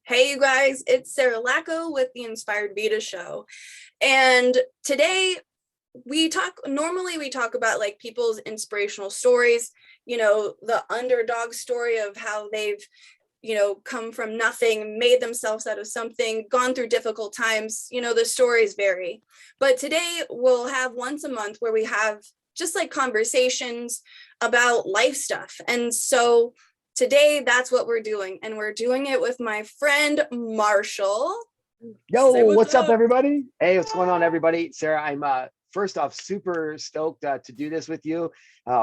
Hey, you guys, it's Sarah Lacco with the Inspired Vita Show. And today normally we talk about like people's inspirational stories, the underdog story of how they've, come from nothing, made themselves out of something, gone through difficult times. The stories vary. But today we'll have once a month where we have just like conversations about life stuff. And so today, that's what we're doing. And we're doing it with my friend, Marshall. Yo, what's up, everybody? Hey, what's going on, everybody? Sarah, I'm first off super stoked to do this with you.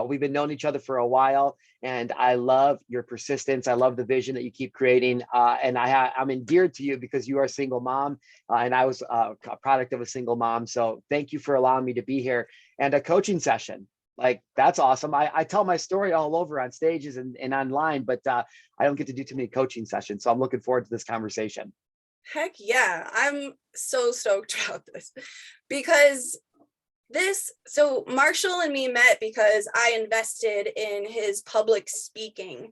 We've been knowing each other for a while, and I love your persistence. I love the vision that you keep creating, and I'm endeared to you because you are a single mom, and I was a product of a single mom. So thank you for allowing me to be here and a coaching session. Like, that's awesome. I tell my story all over on stages and online, but I don't get to do too many coaching sessions. So I'm looking forward to this conversation. Heck yeah. I'm so stoked about this because so Marshall and me met because I invested in his public speaking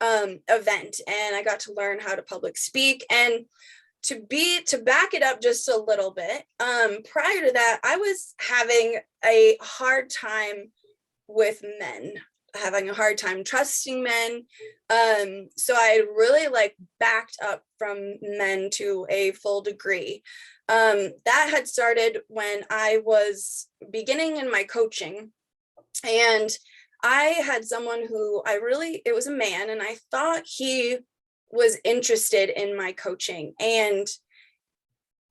event, and I got to learn how to public speak. And to back it up just a little bit, prior to that, I was having a hard time with men, having a hard time trusting men. So I really like backed up from men to a full degree. That had started when I was beginning in my coaching, and I had someone who it was a man, and I thought he was interested in my coaching, and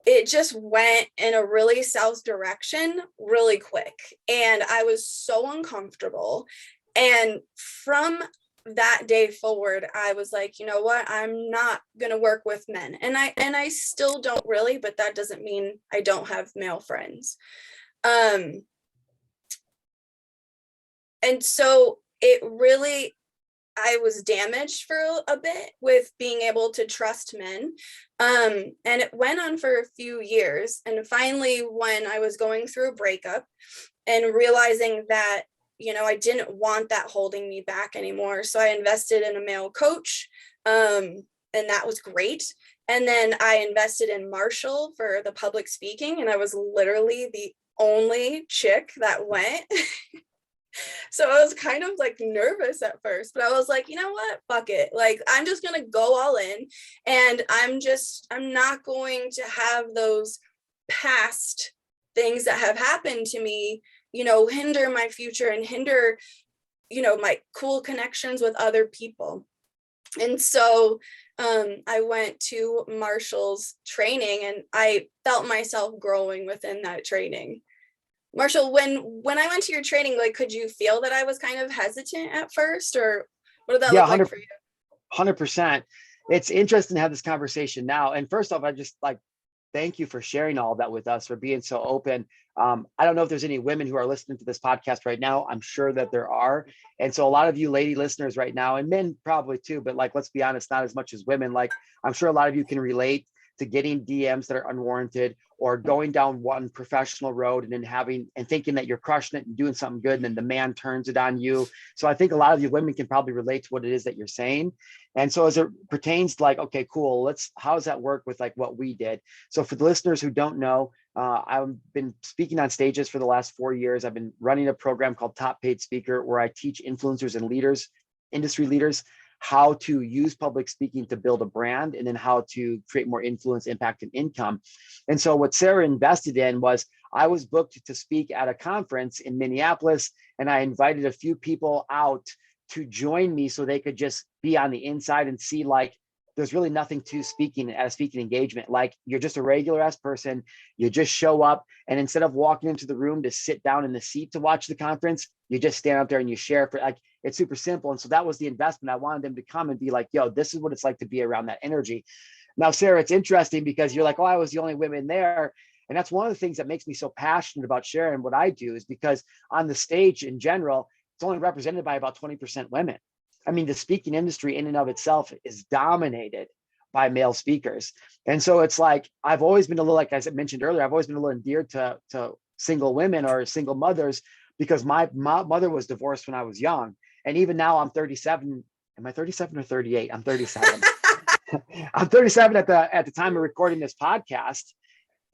it just went in a really south direction really quick. And I was so uncomfortable. And from that day forward, I was like, you know what? I'm not going to work with men. And I still don't really, but that doesn't mean I don't have male friends. And so I was damaged for a bit with being able to trust men. And it went on for a few years. And finally, when I was going through a breakup and realizing that, I didn't want that holding me back anymore. So I invested in a male coach, and that was great. And then I invested in Marshall for the public speaking, and I was literally the only chick that went. So I was kind of like nervous at first, but I was like, you know what? Fuck it. Like, I'm just going to go all in, and I'm not going to have those past things that have happened to me, hinder my future and hinder, my cool connections with other people. And so I went to Marshall's training, and I felt myself growing within that training. Marshall, when I went to your training, like, could you feel that I was kind of hesitant at first, or what did that look like for you? 100%. It's interesting to have this conversation now. And first off, I just like, thank you for sharing all of that with us, for being so open. I don't know if there's any women who are listening to this podcast right now. I'm sure that there are. And so a lot of you lady listeners right now, and men probably too, but like, let's be honest, not as much as women. Like, I'm sure a lot of you can relate to getting DMs that are unwarranted, or going down one professional road and then thinking that you're crushing it and doing something good, and then the man turns it on you. So I think a lot of you women can probably relate to what it is that you're saying. And so as it pertains to like, okay, cool, how does that work with like what we did? So for the listeners who don't know, I've been speaking on stages for the last 4 years. I've been running a program called Top Paid Speaker, where I teach influencers and leaders, industry leaders, how to use public speaking to build a brand, and then how to create more influence, impact, and income. And so what Sarah invested in was, I was booked to speak at a conference in Minneapolis, and I invited a few people out to join me so they could just be on the inside and see, like, there's really nothing to speaking at a speaking engagement. Like, you're just a regular ass person. You just show up, and instead of walking into the room to sit down in the seat to watch the conference, you just stand up there and you share. It's super simple. And so that was the investment. I wanted them to come and be like, yo, this is what it's like to be around that energy. Now, Sarah, it's interesting because you're like, oh, I was the only woman there. And that's one of the things that makes me so passionate about sharing what I do, is because on the stage in general, it's only represented by about 20% women. I mean, the speaking industry in and of itself is dominated by male speakers. And so it's like, I've always been a little, like I mentioned earlier, I've always been a little endeared to single women or single mothers, because my mother was divorced when I was young. And even now I'm 37. Am I 37 or 38? I'm 37. I'm 37 at the time of recording this podcast.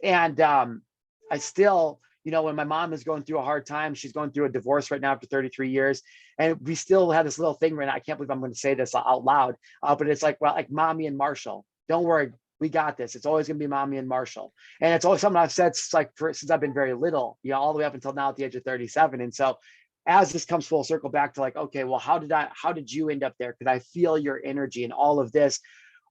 And I still, when my mom is going through a hard time, she's going through a divorce right now after 33 years. And we still have this little thing right now. I can't believe I'm going to say this out loud, but it's like, well, like mommy and Marshall, don't worry, we got this. It's always going to be mommy and Marshall. And it's always something I've said since I've been very little, all the way up until now at the age of 37. And so as this comes full circle back to like, okay, well, how did you end up there? Because I feel your energy and all of this.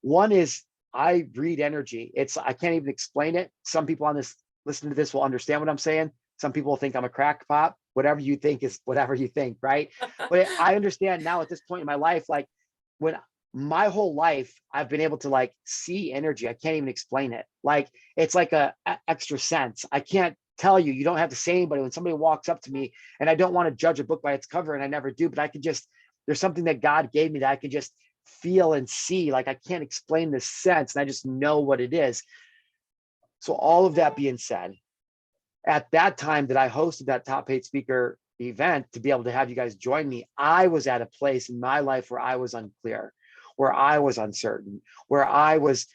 One is I read energy. I can't even explain it. Some people on this listening to this will understand what I'm saying. Some people will think I'm a crackpot. Whatever you think is whatever you think, right? But I understand now at this point in my life, like when my whole life I've been able to like see energy. I can't even explain it. Like it's like a extra sense. I can't tell you. You don't have to say anybody. When somebody walks up to me, and I don't want to judge a book by its cover, and I never do, but I can just, there's something that God gave me that I can just feel and see. Like I can't explain the sense, and I just know what it is. So all of that being said, at that time that I hosted that top paid speaker event to be able to have you guys join me, I was at a place in my life where I was unclear, where I was uncertain, where I was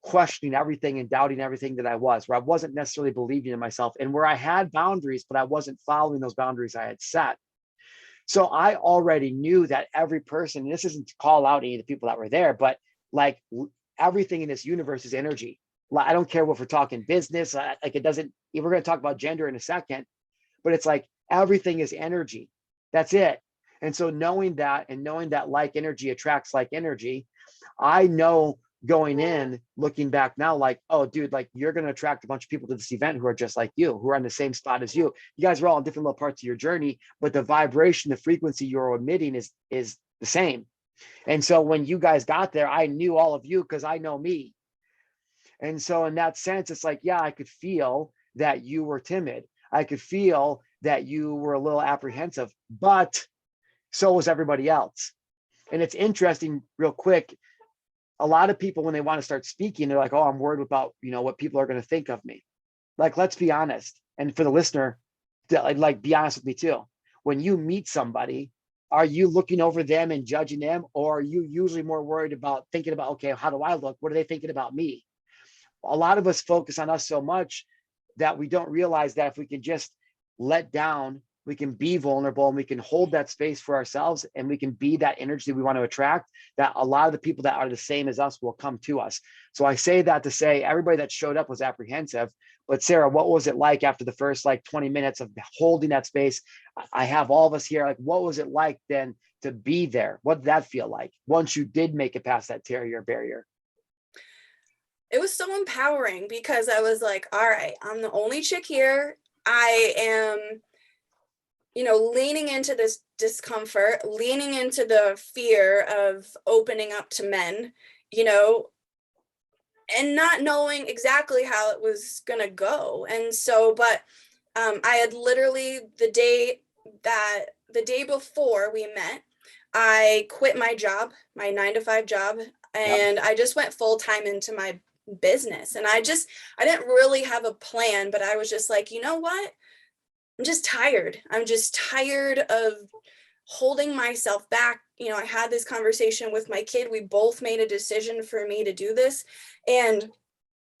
questioning everything and doubting everything that I was, where I wasn't necessarily believing in myself, and where I had boundaries, but I wasn't following those boundaries I had set. So I already knew that every person, and this isn't to call out any of the people that were there, but like everything in this universe is energy. I don't care if we're talking business, like it doesn't, we're going to talk about gender in a second, but it's like everything is energy. That's it. And so knowing that, and knowing that like energy attracts like energy, I know going in, looking back now, like, oh, dude, like you're going to attract a bunch of people to this event who are just like you, who are on the same spot as you. You guys are all in different little parts of your journey, but the vibration, the frequency you're emitting is the same. And so when you guys got there, I knew all of you because I know me. And so in that sense, it's like, yeah, I could feel that you were timid. I could feel that you were a little apprehensive, but so was everybody else. And it's interesting, real quick, a lot of people, when they want to start speaking, they're like, oh, I'm worried about, what people are going to think of me. Like, let's be honest. And for the listener, like, be honest with me too. When you meet somebody, are you looking over them and judging them? Or are you usually more worried about thinking about, okay, how do I look? What are they thinking about me? A lot of us focus on us so much that we don't realize that if we can just let down, we can be vulnerable, and we can hold that space for ourselves, and we can be that energy we want to attract, that a lot of the people that are the same as us will come to us. So I say that to say everybody that showed up was apprehensive. But Sarah, what was it like after the first 20 minutes of holding that space? I have all of us here. Like, what was it like then to be there? What did that feel like once you did make it past that barrier? It was so empowering because I was like, all right, I'm the only chick here. I am, leaning into this discomfort, leaning into the fear of opening up to men, and not knowing exactly how it was going to go. And so, but I had literally the day before we met, I quit my job, my 9-to-5 job, and Yep. I just went full time into my business. And I didn't really have a plan, but I was just like, you know what? I'm just tired. I'm just tired of holding myself back. I had this conversation with my kid. We both made a decision for me to do this. And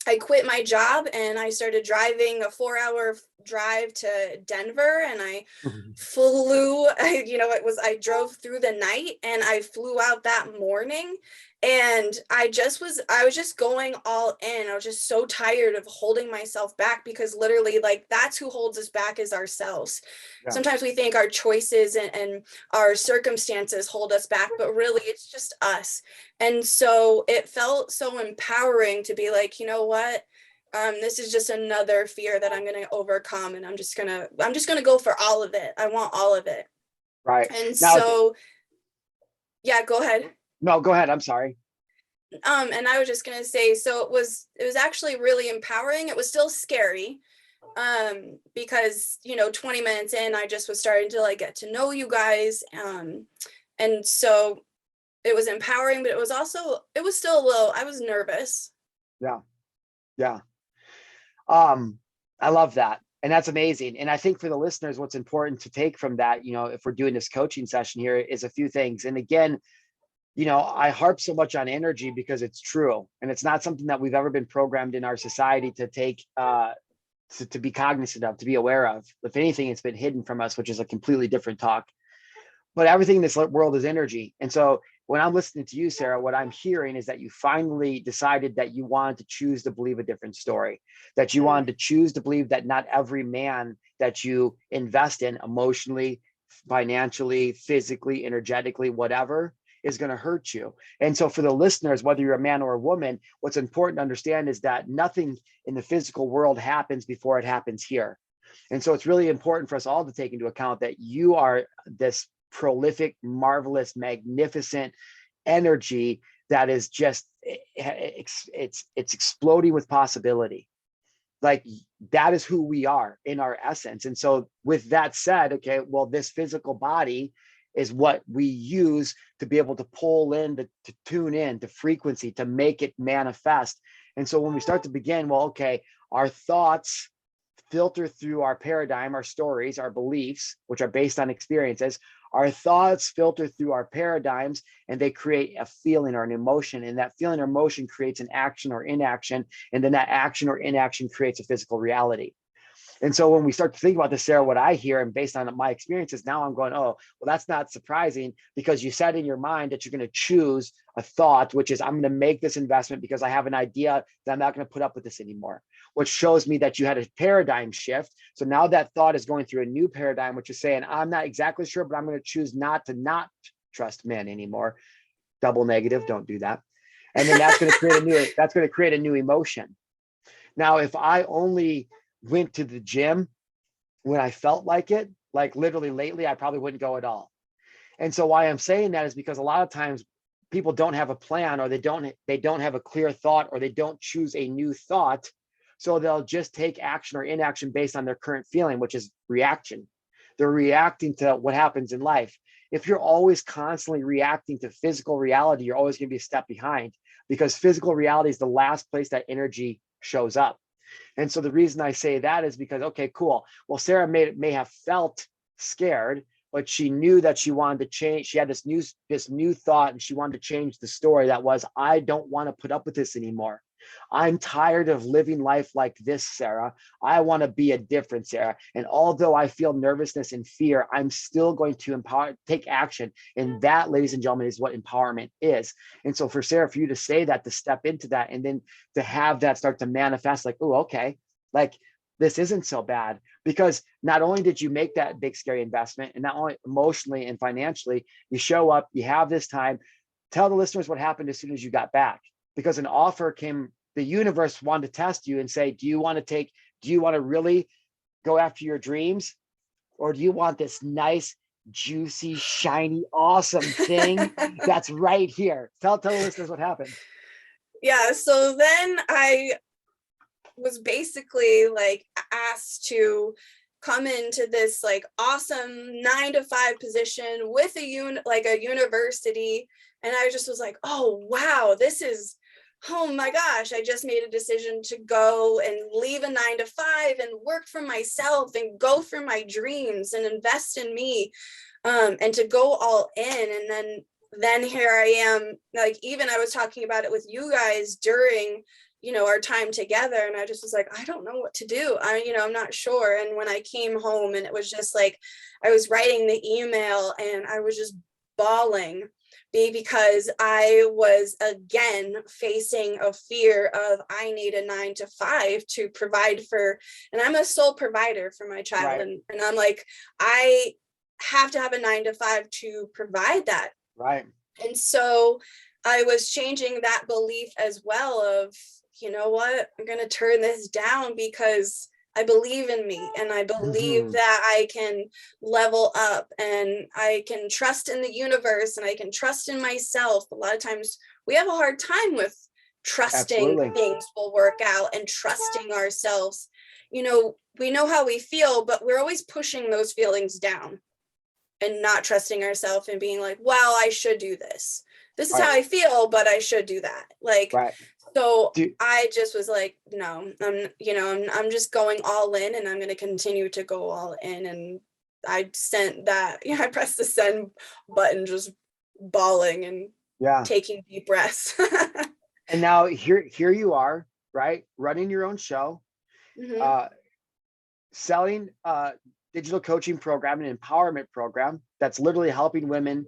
I quit my job and I started driving a 4-hour drive to Denver, and I flew, I drove through the night and I flew out that morning, and I was just going all in. I was just so tired of holding myself back, because literally, like, that's who holds us back is ourselves. Yeah. Sometimes we think our choices and our circumstances hold us back, but really it's just us. And so it felt so empowering to be like, you know what? This is just another fear that I'm going to overcome, and I'm just going to go for all of it. I want all of it. Right. And Now, so, yeah, go ahead. no, go ahead. I'm sorry. And I was just going to say, so it was actually really empowering. It was still scary, because, 20 minutes in, I just was starting to get to know you guys. And so it was empowering, but it was still I was nervous. Yeah. Yeah. I love that. And that's amazing. And I think for the listeners, what's important to take from that, if we're doing this coaching session here, is a few things. And again, I harp so much on energy because it's true. And it's not something that we've ever been programmed in our society to take, to be cognizant of, to be aware of. If anything, it's been hidden from us, which is a completely different talk. But everything in this world is energy. And so when I'm listening to you, Sarah, what I'm hearing is that you finally decided that you wanted to choose to believe a different story, that you wanted to choose to believe that not every man that you invest in emotionally, financially, physically, energetically, whatever, is going to hurt you. And so for the listeners, whether you're a man or a woman, what's important to understand is that nothing in the physical world happens before it happens here. And so it's really important for us all to take into account that you are this prolific, marvelous, magnificent energy that is just, it's exploding with possibility. Like, that is who we are in our essence. And so with that said, okay, well, this physical body is what we use to be able to pull in, to tune in, to frequency, to make it manifest. And so when we start to begin, well, okay, our thoughts filter through our paradigm, our stories, our beliefs, which are based on experiences. Our thoughts filter through our paradigms, and they create a feeling or an emotion. And that feeling or emotion creates an action or inaction. And then that action or inaction creates a physical reality. And so when we start to think about this, Sarah, what I hear, and based on my experiences, now I'm going, oh, well, that's not surprising, because you said in your mind that you're going to choose a thought, which is, I'm going to make this investment because I have an idea that I'm not going to put up with this anymore, which shows me that you had a paradigm shift. So now that thought is going through a new paradigm, which is saying, I'm not exactly sure, but I'm going to choose not trust men anymore. Double negative, don't do that. And then that's going to create a new emotion. Now, if I only went to the gym when I felt like it, like literally lately, I probably wouldn't go at all. And so why I'm saying that is because a lot of times people don't have a plan, or they don't have a clear thought, or they don't choose a new thought. So they'll just take action or inaction based on their current feeling, which is reaction. They're reacting to what happens in life. If you're always constantly reacting to physical reality, you're always going to be a step behind, because physical reality is the last place that energy shows up. And so the reason I say that is because, okay, cool. Well, Sarah may have felt scared, but she knew that she wanted to change. She had this new thought, and she wanted to change the story. That was, I don't want to put up with this anymore. I'm tired of living life like this, Sarah. I want to be a different Sarah. And although I feel nervousness and fear, I'm still going to take action. And that, ladies and gentlemen, is what empowerment is. And so for Sarah, for you to say that, to step into that, and then to have that start to manifest, like, oh, okay, like, this isn't so bad, because not only did you make that big, scary investment, and not only emotionally and financially, you show up, you have this time. Tell the listeners what happened as soon as you got back, because an offer came. The universe wanted to test you and say, do you want to really go after your dreams? Or do you want this nice, juicy, shiny, awesome thing that's right here? Tell the listeners what happened. Yeah, so then I was basically like asked to come into this like awesome 9-to-5 position with a university. And I just was like, oh, wow, oh my gosh, I just made a decision to go and leave a 9-to-5 and work for myself and go for my dreams and invest in me, and to go all in. And then here I am, like, even I was talking about it with you guys during, our time together, and I just was like, I don't know what to do. I'm not sure. And when I came home, and it was just like, I was writing the email and I was just bawling, because I was again facing a fear of, I need a 9-to-5 to provide for, and I'm a sole provider for my child. Right. And I'm like, I have to have a 9-to-5 to provide that. Right. And so I was changing that belief as well of, you know what, I'm going to turn this down because I believe in me, and I believe that I can level up, and I can trust in the universe, and I can trust in myself. A lot of times we have a hard time with trusting things will work out and trusting ourselves. We know how we feel, but we're always pushing those feelings down and not trusting ourselves and being like, well, I should do this. This is how I feel, but I should do that. Like, so I just was like, no, I'm just going all in, and I'm going to continue to go all in. And I sent that, I pressed the send button, just bawling. And Yeah. taking deep breaths. And now here you are, right? Running your own show, Mhm. uh, selling a digital coaching program, an empowerment program that's literally helping women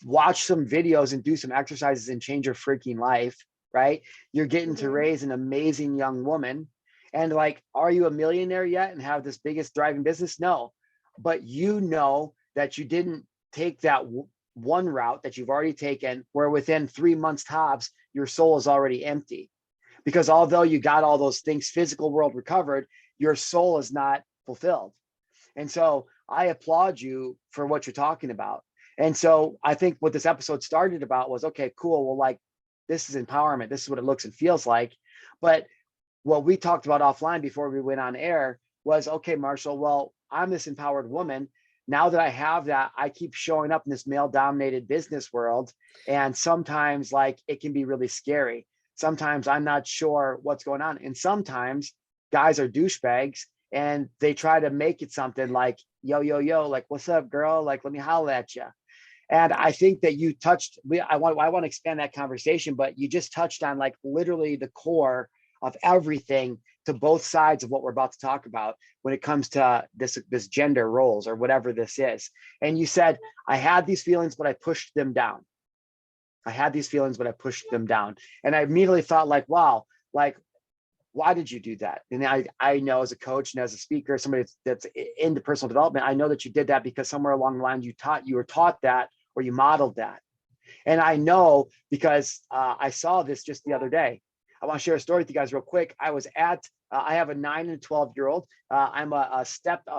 watch some videos and do some exercises and change your freaking life, right? You're getting to Mhm. raise an amazing young woman. And like, are you a millionaire yet and have this biggest thriving business? No. But you know that you didn't take that one route that you've already taken, where within 3 months tops, your soul is already empty. Because although you got all those things, physical world recovered, your soul is not fulfilled. And so I applaud you for what you're talking about. And so I think what this episode started about was, okay, cool. Well, like, this is empowerment. This is what it looks and feels like. But what we talked about offline before we went on air was, okay, Marshall, well, I'm this empowered woman. Now that I have that, I keep showing up in this male dominated business world. And sometimes like it can be really scary. Sometimes I'm not sure what's going on. And sometimes guys are douchebags and they try to make it something like, yo, yo, yo, like, what's up, girl? Like, let me holler at you. And I think that you touched, I want to expand that conversation, but you just touched on like literally the core of everything to both sides of what we're about to talk about when it comes to this gender roles or whatever this is. And you said, I had these feelings, but I pushed them down. I had these feelings, but I pushed them down. And I immediately thought like, wow, like, why did you do that? And I know as a coach and as a speaker, somebody that's into personal development, I know that you did that because somewhere along the line you were taught that or you modeled that. And I know because I saw this just the other day. I want to share a story with you guys real quick. I was at, I have a 9 and 12-year-old. I'm a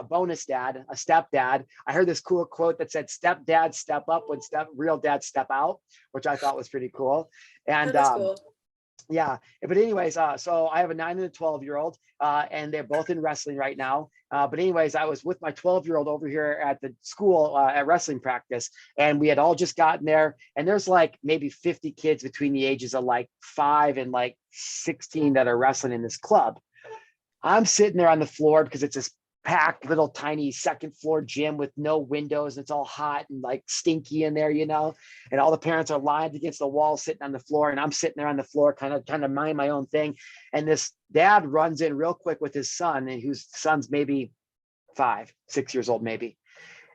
bonus dad, a stepdad. I heard this cool quote that said, stepdad step up when real dads step out, which I thought was pretty cool. And That is cool. yeah, but anyways, so I have a 9 and a 12-year-old, and they're both in wrestling right now. But anyways, I was with my 12-year-old over here at the school at wrestling practice, and we had all just gotten there. And there's like maybe 50 kids between the ages of like 5 and like 16 that are wrestling in this club. I'm sitting there on the floor because it's this packed little tiny second floor gym with no windows. And it's all hot and like stinky in there, you know, and all the parents are lined against the wall sitting on the floor. And I'm sitting there on the floor, kind of mind my own thing. And this dad runs in real quick with his son, and whose son's maybe 5, 6 years old, maybe.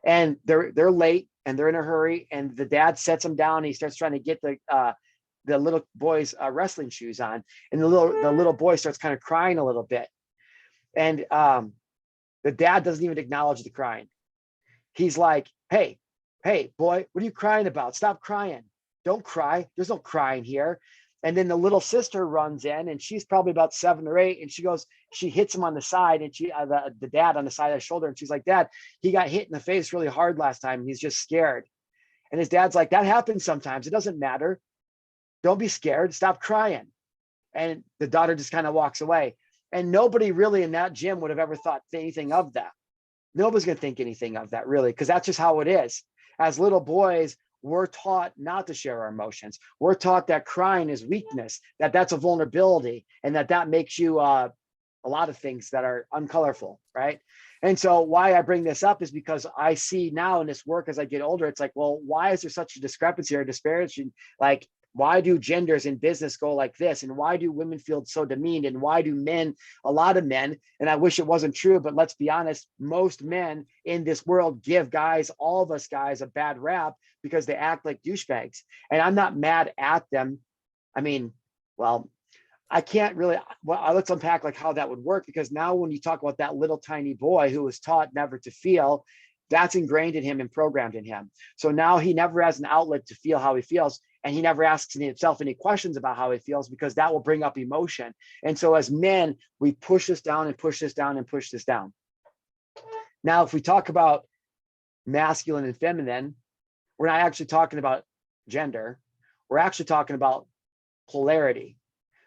And they're late and they're in a hurry. And the dad sets him down. And he starts trying to get the little boy's wrestling shoes on. And the little boy starts kind of crying a little bit. And the dad doesn't even acknowledge the crying. He's like, hey, boy, what are you crying about? Stop crying. Don't cry. There's no crying here. And then the little sister runs in, and she's probably about 7 or 8. And she hits him on the side, and the dad on the side of the shoulder. And she's like, Dad, he got hit in the face really hard last time. He's just scared. And his dad's like, that happens sometimes. It doesn't matter. Don't be scared. Stop crying. And the daughter just kind of walks away. And nobody really in that gym would have ever thought anything of that. Nobody's going to think anything of that, really, because that's just how it is. As little boys, we're taught not to share our emotions. We're taught that crying is weakness, that that's a vulnerability, and that makes you a lot of things that are uncolorful, right? And so why I bring this up is because I see now in this work as I get older, it's like, well, why is there such a discrepancy or disparity? Like, why do genders in business go like this? And why do women feel so demeaned? And why do men, a lot of men, and I wish it wasn't true, but let's be honest, most men in this world give guys, all of us guys, a bad rap because they act like douchebags. And I'm not mad at them. I mean, well, I can't really, well, let's unpack like how that would work, because now when you talk about that little tiny boy who was taught never to feel, that's ingrained in him and programmed in him. So now he never has an outlet to feel how he feels. And he never asks himself any questions about how he feels, because that will bring up emotion. And so as men, we push this down and push this down and push this down. Now, if we talk about masculine and feminine, we're not actually talking about gender. We're actually talking about polarity,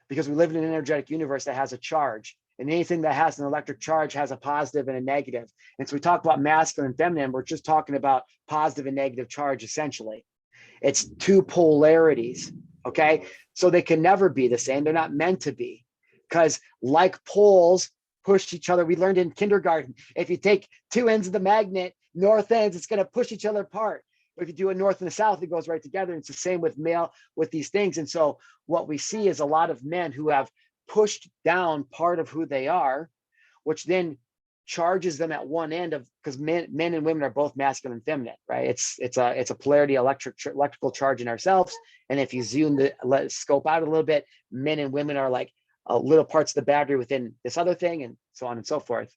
because we live in an energetic universe that has a charge. And anything that has an electric charge has a positive and a negative. And so we talk about masculine and feminine, we're just talking about positive and negative charge, essentially. It's two polarities, okay? So they can never be the same. They're not meant to be, because like poles push each other. We learned in kindergarten, if you take two ends of the magnet, north ends, it's going to push each other apart. But if you do a north and a south, it goes right together. And it's the same with male with these things. And so what we see is a lot of men who have pushed down part of who they are, which then charges them at one end of, because men and women are both masculine and feminine, right? It's a polarity electrical charge in ourselves. And if you zoom let it scope out a little bit, men and women are like little parts of the battery within this other thing, and so on and so forth.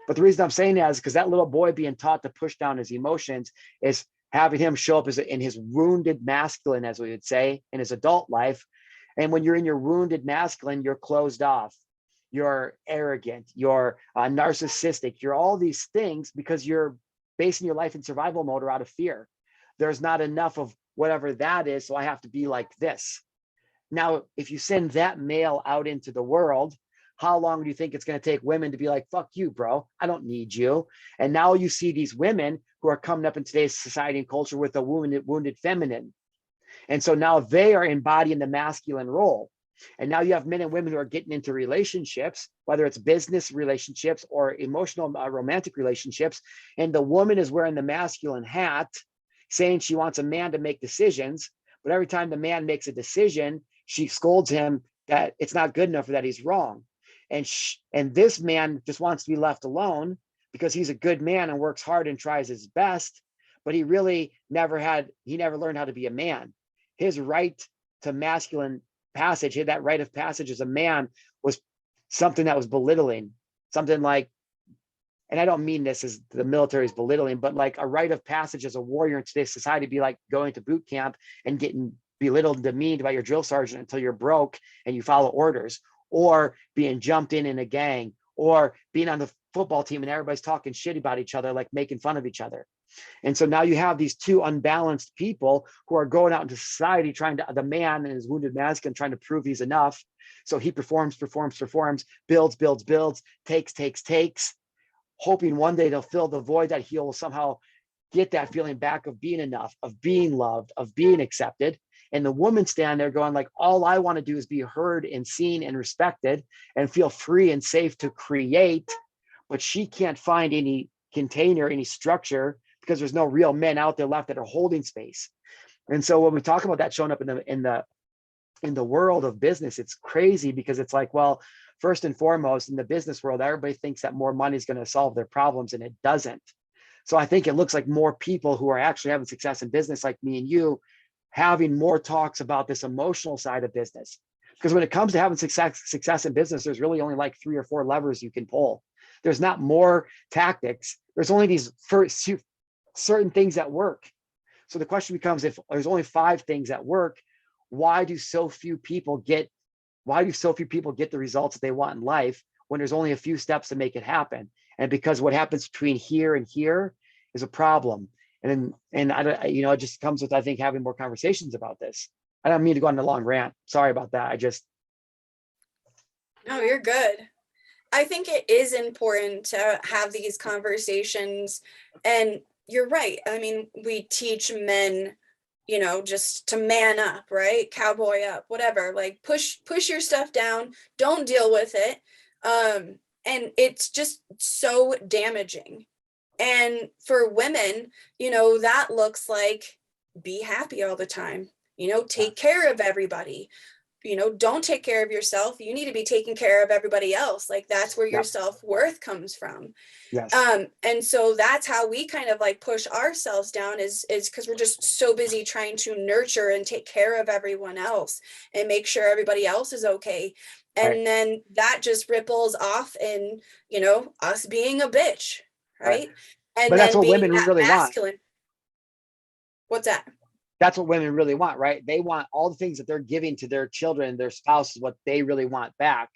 But the reason I'm saying that is because that little boy being taught to push down his emotions is having him show up as in his wounded masculine, as we would say, in his adult life. And when you're in your wounded masculine, you're closed off, you're arrogant, you're narcissistic, you're all these things because you're basing your life in survival mode or out of fear. There's not enough of whatever that is, so I have to be like this. Now, if you send that male out into the world, how long do you think it's going to take women to be like, fuck you, bro, I don't need you? And now you see these women who are coming up in today's society and culture with a wounded feminine. And so now they are embodying the masculine role. And now you have men and women who are getting into relationships, whether it's business relationships or emotional romantic relationships. And the woman is wearing the masculine hat, saying she wants a man to make decisions. But every time the man makes a decision, she scolds him that it's not good enough or that he's wrong. And this man just wants to be left alone because he's a good man and works hard and tries his best, but he never learned how to be a man. His right to masculine passage, that rite of passage as a man, was something that was belittling, something like, and I don't mean this as the military is belittling, but like a rite of passage as a warrior in today's society be like going to boot camp and getting belittled and demeaned by your drill sergeant until you're broke and you follow orders, or being jumped in a gang, or being on the football team and everybody's talking shit about each other, like making fun of each other. And so now you have these two unbalanced people who are going out into society the man and his wounded masculine trying to prove he's enough. So he performs, builds, takes, hoping one day they'll fill the void, that he'll somehow get that feeling back of being enough, of being loved, of being accepted. And the woman stand there going like, all I want to do is be heard and seen and respected and feel free and safe to create. But she can't find any container, any structure, because there's no real men out there left that are holding space. And so when we talk about that showing up in the world of business, it's crazy because it's like, well, first and foremost, in the business world, everybody thinks that more money is going to solve their problems, and it doesn't. So I think it looks like more people who are actually having success in business, like me and you, having more talks about this emotional side of business. Because when it comes to having success in business, there's really only like 3 or 4 levers you can pull. There's not more tactics. There's only these certain things that work. So the question becomes, if there's only 5 things that work, why do so few people get the results that they want in life when there's only a few steps to make it happen? And because what happens between here and here is a problem. And I don't, it just comes with, I think, having more conversations about this. I don't mean to go on a long rant. Sorry about that. No, you're good. I think it is important to have these conversations, and you're right. I mean, we teach men, just to man up, right? Cowboy up, whatever, like push your stuff down, don't deal with it. And it's just so damaging. And for women, that looks like be happy all the time, take care of everybody. Don't take care of yourself. You need to be taking care of everybody else. Like that's where your self-worth comes from. Yes. And so that's how we kind of like push ourselves down is because we're just so busy trying to nurture and take care of everyone else and make sure everybody else is okay. And then that just ripples off in, us being a bitch. Right. And but then that's what being women that really masculine. want. What's that? That's what women really want, right? They want all the things that they're giving to their children, their spouses, what they really want back.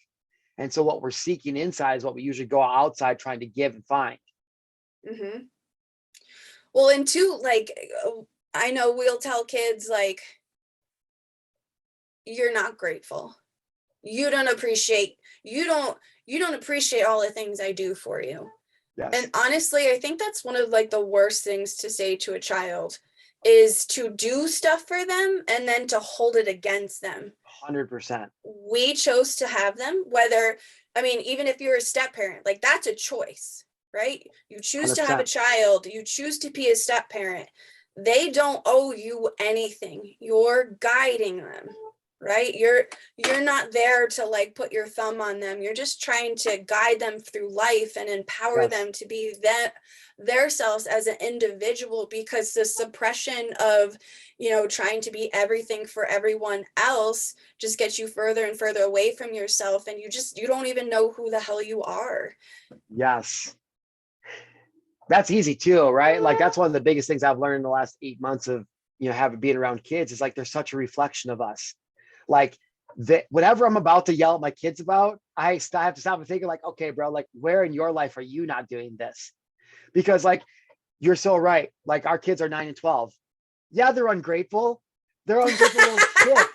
And so what we're seeking inside is what we usually go outside trying to give and find. Mm-hmm. Well, and two, like, I know we'll tell kids, like, you're not grateful. You don't appreciate all the things I do for you. Yes. And honestly, I think that's one of like the worst things to say to a child is to do stuff for them and then to hold it against them. 100%. We chose to have them, even if you're a step parent, like that's a choice, right? You choose 100%. To have a child, you choose to be a step parent. they don't owe you anything. You're guiding them, right? You're not there to like put your thumb on them. You're just trying to guide them through life and empower Yes. them to be their selves as an individual, because the suppression of, trying to be everything for everyone else just gets you further and further away from yourself, and you don't even know who the hell you are. Yes. That's easy too, right? Like that's one of the biggest things I've learned in the last 8 months of, having being around kids is like, they're such a reflection of us. Like whatever I'm about to yell at my kids about, I have to stop and think like, okay, bro, like where in your life are you not doing this? Because like, you're so right. Like our kids are 9 and 12. Yeah, they're ungrateful. They're ungrateful little shit.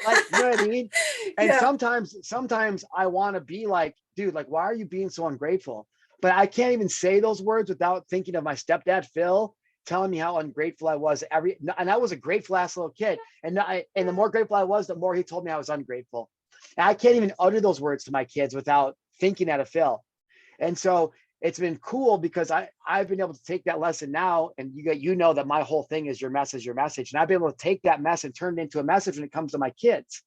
Like, you know what I mean? And Yeah. sometimes I want to be like, dude, like, why are you being so ungrateful? But I can't even say those words without thinking of my stepdad, Phil, telling me how ungrateful I was and I was a grateful ass little kid. And the more grateful I was, the more he told me I was ungrateful. And I can't even utter those words to my kids without thinking that of Phil. And so it's been cool because I've been able to take that lesson now, and you know that my whole thing is your message, and I've been able to take that mess and turn it into a message when it comes to my kids.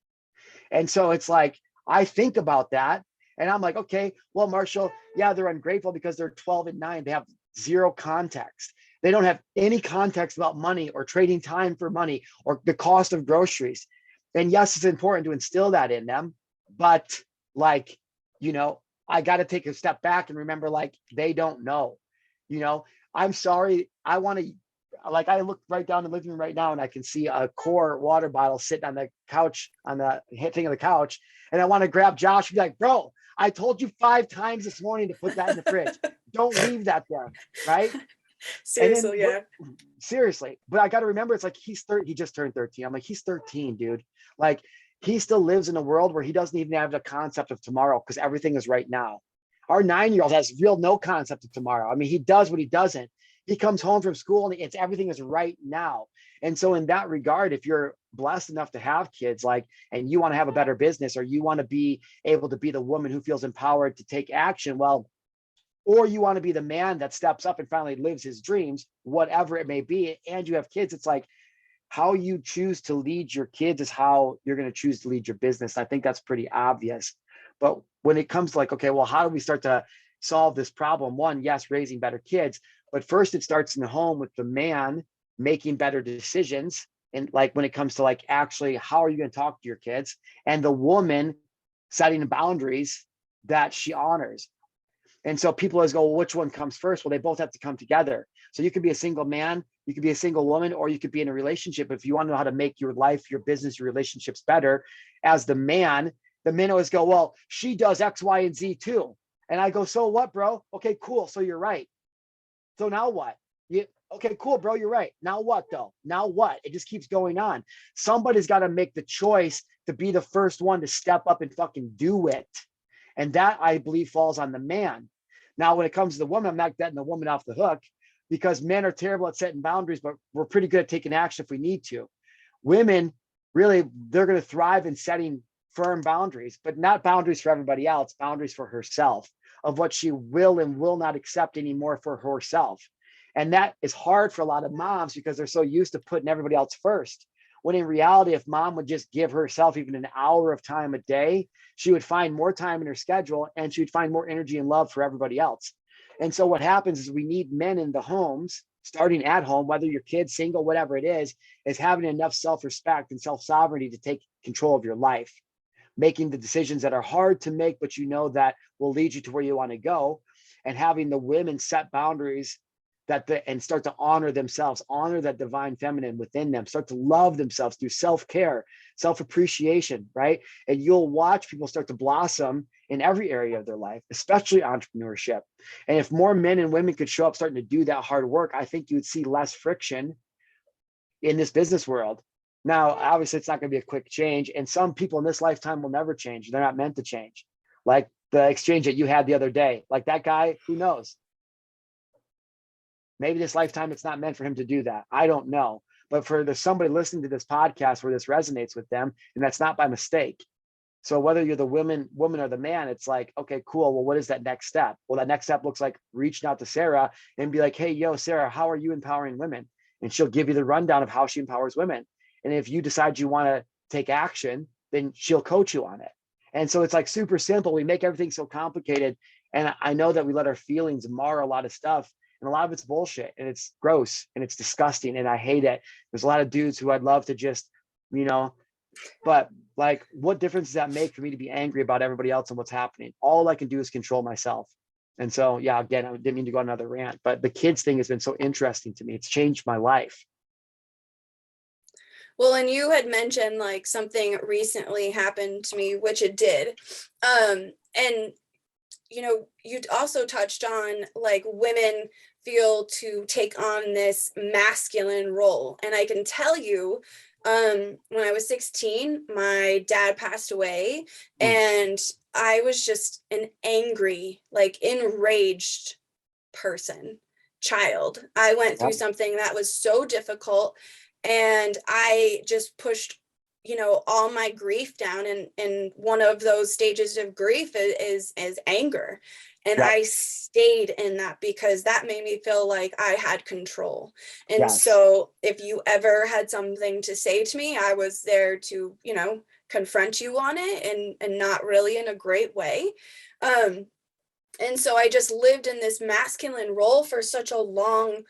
And so it's like I think about that, and I'm like, okay, well, Marshall, yeah, they're ungrateful because they're 12 and 9. They have zero context. They don't have any context about money or trading time for money or the cost of groceries. And yes, it's important to instill that in them, but like, I got to take a step back and remember, like, they don't know, I'm sorry. I want to, like, I look right down the living room right now and I can see a core water bottle sitting on the couch, on the thing of the couch. And I want to grab Josh and be like, bro, I told you 5 times this morning to put that in the fridge. Don't leave that there. Right. Seriously, And then yeah. seriously, but I got to remember, it's like he's 30, he just turned 13. I'm like, he's 13, dude. Like he still lives in a world where he doesn't even have the concept of tomorrow because everything is right now. Our 9-year-old has no concept of tomorrow. I mean, he does what he doesn't. He comes home from school and it's everything is right now. And so in that regard, if you're blessed enough to have kids, like, and you want to have a better business, or you want to be able to be the woman who feels empowered to take action, well, or you want to be the man that steps up and finally lives his dreams, whatever it may be, and you have kids, it's like how you choose to lead your kids is how you're going to choose to lead your business. I think that's pretty obvious. But when it comes to like, okay, well, how do we start to solve this problem? One, yes, raising better kids, but first it starts in the home with the man making better decisions. And like when it comes to like, actually, how are you going to talk to your kids? And the woman setting boundaries that she honors. And so people always go, well, which one comes first? Well, they both have to come together. So you could be a single man, you could be a single woman, or you could be in a relationship. If you want to know how to make your life, your business, your relationships better, as the men always go, well, she does X, Y, and Z too. And I go, so what, bro? Okay, cool. So you're right. So now what? Okay, cool, bro. You're right. Now what though? Now what? It just keeps going on. Somebody's got to make the choice to be the first one to step up and fucking do it. And that, I believe, falls on the man. Now, when it comes to the woman, I'm not letting the woman off the hook, because men are terrible at setting boundaries, but we're pretty good at taking action if we need to. Women, really, they're going to thrive in setting firm boundaries, but not boundaries for everybody else, boundaries for herself, of what she will and will not accept anymore for herself. And that is hard for a lot of moms because they're so used to putting everybody else first. When in reality, if mom would just give herself even an hour of time a day, she would find more time in her schedule and she would find more energy and love for everybody else. And so what happens is we need men in the homes, starting at home, whether you're kid, single, whatever it is having enough self-respect and self-sovereignty to take control of your life, making the decisions that are hard to make, but you know that will lead you to where you want to go, and having the women set boundaries and start to honor themselves, honor that divine feminine within them, start to love themselves through self-care, self-appreciation, right? And you'll watch people start to blossom in every area of their life, especially entrepreneurship. And if more men and women could show up starting to do that hard work, I think you would see less friction in this business world. Now, obviously, it's not going to be a quick change. And some people in this lifetime will never change. They're not meant to change. Like the exchange that you had the other day, like that guy, who knows? Maybe this lifetime, it's not meant for him to do that. I don't know. But for there's somebody listening to this podcast where this resonates with them, and that's not by mistake. So whether you're the woman or the man, it's like, okay, cool. Well, what is that next step? Well, that next step looks like reaching out to Sarah and be like, hey, yo, Sarah, how are you empowering women? and she'll give you the rundown of how she empowers women. And if you decide you want to take action, then she'll coach you on it. And so it's like super simple. We make everything so complicated. And I know that we let our feelings mar a lot of stuff. And a lot of it's bullshit, and it's gross, and it's disgusting, and I hate it. There's a lot of dudes who I'd love to just, but like, what difference does that make for me to be angry about everybody else and what's happening? All I can do is control myself. And so, yeah, again, I didn't mean to go on another rant, but the kids thing has been so interesting to me. It's changed my life. Well, and you had mentioned like something recently happened to me, which it did. And you also touched on like women feel to take on this masculine role. And I can tell you, when I was 16, my dad passed away, and I was just an angry, like enraged child. I went through something that was so difficult, and I just pushed all my grief down, and one of those stages of grief is anger, and I stayed in that because that made me feel like I had control. And so if you ever had something to say to me, I was there to confront you on it, and not really in a great way. And so I just lived in this masculine role for such a long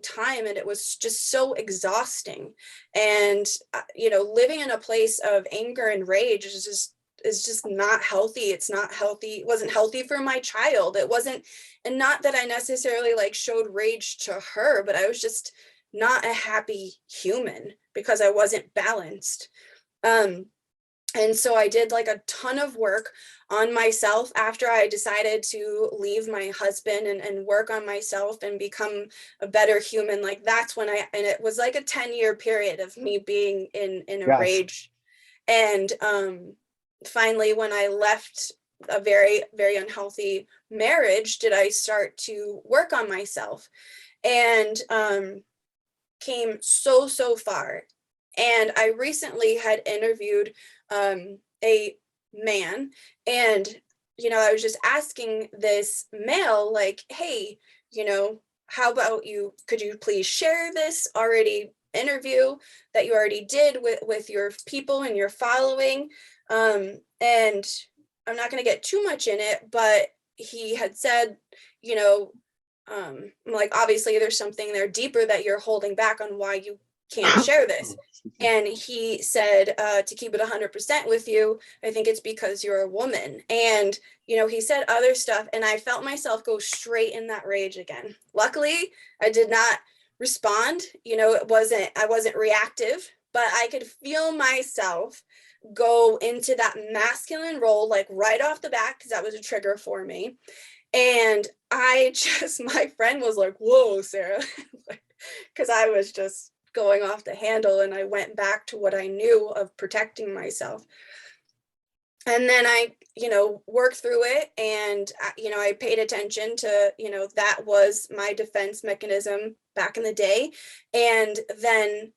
time, and it was just so exhausting. And living in a place of anger and rage is just not healthy. It's not healthy. It wasn't healthy for my child. It wasn't, and not that I necessarily like showed rage to her, but I was just not a happy human because I wasn't balanced. And so I did like a ton of work on myself after I decided to leave my husband, and work on myself and become a better human. Like that's when and it was like a 10-year period of me being in a rage. And finally, when I left a very, very unhealthy marriage, did I start to work on myself, and came so far. And I recently had interviewed a man, and I was just asking this male, like, hey, how about could you please share this already interview that you already did with your people and your following? And I'm not going to get too much in it, but he had said, like, obviously there's something there deeper that you're holding back on why you can't share this. And he said, to keep it 100% with you, I think it's because you're a woman. And, he said other stuff, and I felt myself go straight in that rage again. Luckily, I did not respond. I wasn't reactive, but I could feel myself go into that masculine role, like right off the bat, because that was a trigger for me. And my friend was like, whoa, Sarah, because I was just going off the handle, and I went back to what I knew of protecting myself. And then I, worked through it, and, I paid attention to, that was my defense mechanism back in the day. And then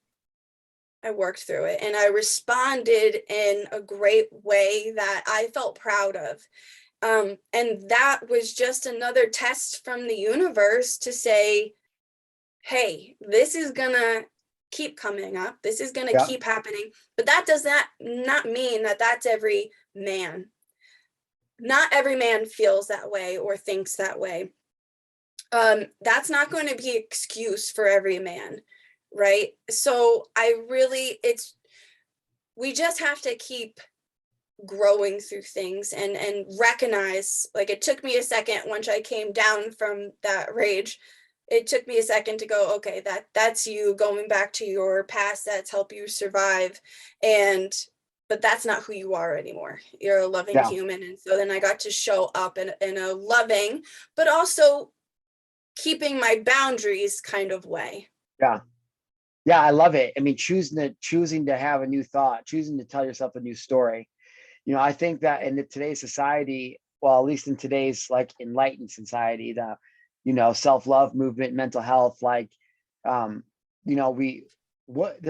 I worked through it, and I responded in a great way that I felt proud of. And that was just another test from the universe to say, hey, this is gonna keep coming up. This is gonna keep happening. But that does not mean that that's every man. Not every man feels that way or thinks that way. That's not going to be an excuse for every man, right? So we just have to keep growing through things, and recognize, like, it took me a second once I came down from that rage. It took me a second to go, okay, that's you going back to your past that's helped you survive, but that's not who you are anymore. You're a loving human. And so then I got to show up in a loving, but also keeping my boundaries kind of way. Yeah, I love it. I mean, choosing to have a new thought, choosing to tell yourself a new story. I think that in today's society, well, at least in today's like enlightened society, the self-love movement, mental health, like there's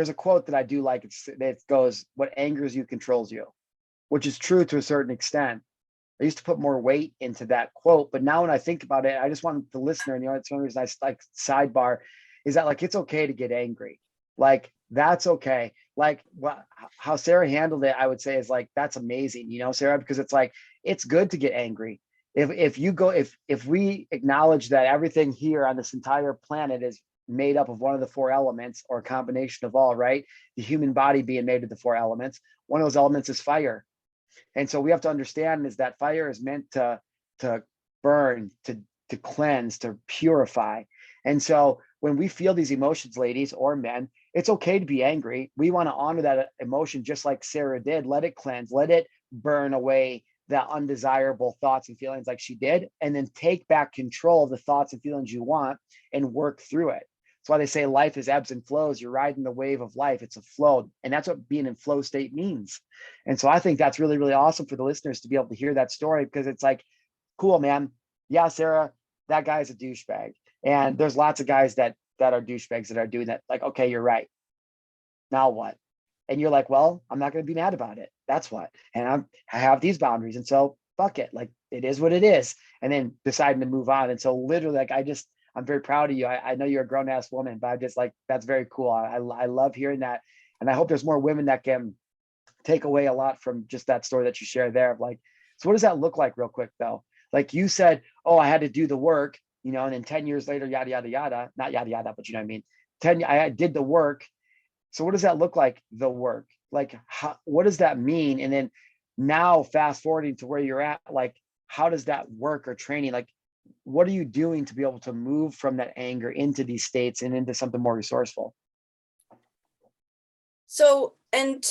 a quote that I do like. It goes, what angers you controls you, which is true to a certain extent. I used to put more weight into that quote, but now when I think about it, I just want the listener, it's one reason I like sidebar, is that like, it's okay to get angry. Like, that's okay. Like how Sarah handled it, I would say is like, that's amazing, you know, Sarah, because it's like, it's good to get angry. If we acknowledge that everything here on this entire planet is made up of one of the four elements or a combination of all, right? The human body being made of the four elements. One of those elements is fire. And so we have to understand is that fire is meant to burn, to cleanse, to purify. And so when we feel these emotions, ladies or men, it's okay to be angry. We want to honor that emotion just like Sarah did. Let it cleanse, let it burn away that undesirable thoughts and feelings like she did, and then take back control of the thoughts and feelings you want and work through it. That's why they say life is ebbs and flows. You're riding the wave of life. It's a flow. And that's what being in flow state means. And so I think that's really, really awesome for the listeners to be able to hear that story, because it's like, cool, man. Yeah, Sarah, that guy's a douchebag. And there's lots of guys that are douchebags that are doing that. Like, okay, you're right. Now what? And you're like, well, I'm not going to be mad about it. That's what. And I have these boundaries. And so fuck it. Like, it is what it is. And then deciding to move on. And so literally, like, I'm very proud of you. I know you're a grown ass woman, but I just like, that's very cool. I love hearing that. And I hope there's more women that can take away a lot from just that story that you shared there of like, so what does that look like real quick though? Like you said, oh, I had to do the work, you know, and then 10 years later, yada, yada, yada, not yada, yada, but you know what I mean? I did the work. So what does that look like? The work, like, what does that mean? And then now fast forwarding to where you're at, like, how does that work or training, like, what are you doing to be able to move from that anger into these states and into something more resourceful? So, and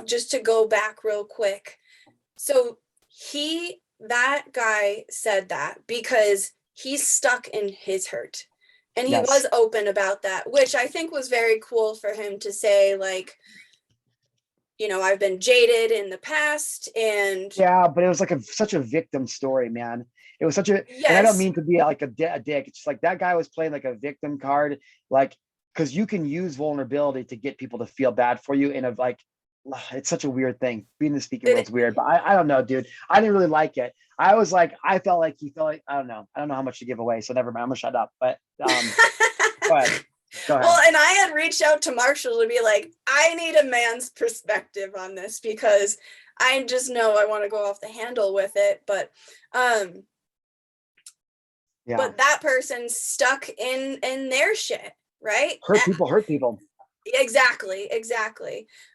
just to go back real quick. So that guy said that because he's stuck in his hurt. And he was open about that, which I think was very cool for him to say, like, you know, I've been jaded in the past. And yeah, but it was like such a victim story, man. It was such a, yes. And I don't mean to be like a dick. It's just like that guy was playing like a victim card, like, because you can use vulnerability to get people to feel bad for you. And like, it's such a weird thing. Being in the speaking world's weird, but I don't know, dude. I didn't really like it. I was like, I felt like he felt like, I don't know how much to give away. So never mind. I'm gonna shut up. But go ahead. Well, and I had reached out to Marshall to be like, I need a man's perspective on this because I just know I want to go off the handle with it. But but that person's stuck in their shit, right? Hurt people. Exactly.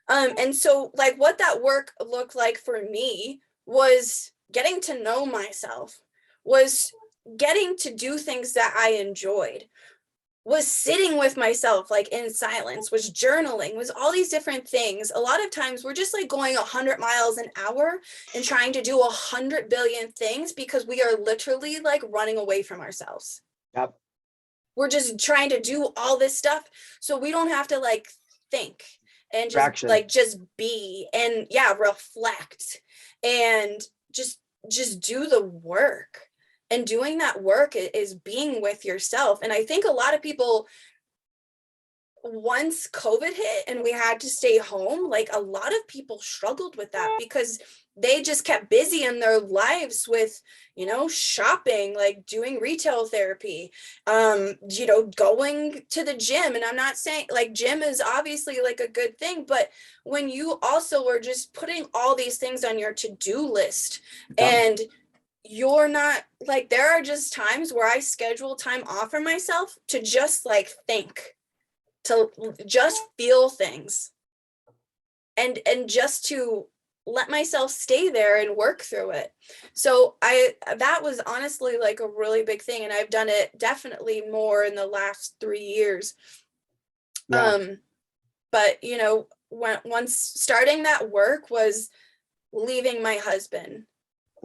And so like what that work looked like for me was getting to know myself, was getting to do things that I enjoyed, was sitting with myself like in silence, was journaling, was all these different things. A lot of times we're just like going 100 miles an hour and trying to do 100 billion things because we are literally like running away from ourselves. Yep. We're just trying to do all this stuff so we don't have to like think and just be and reflect and just do the work. And doing that work is being with yourself. And I think a lot of people, once COVID hit and we had to stay home, like a lot of people struggled with that because they just kept busy in their lives with, you know, shopping, like doing retail therapy, you know, going to the gym. And I'm not saying like gym is obviously like a good thing, but when you also are just putting all these things on your to-do list and you're not like, there are just times where I schedule time off for myself to just like think, to just feel things and just to let myself stay there and work through it. So that was honestly like a really big thing. And I've done it definitely more in the last 3 years. But you know, once starting that work was leaving my husband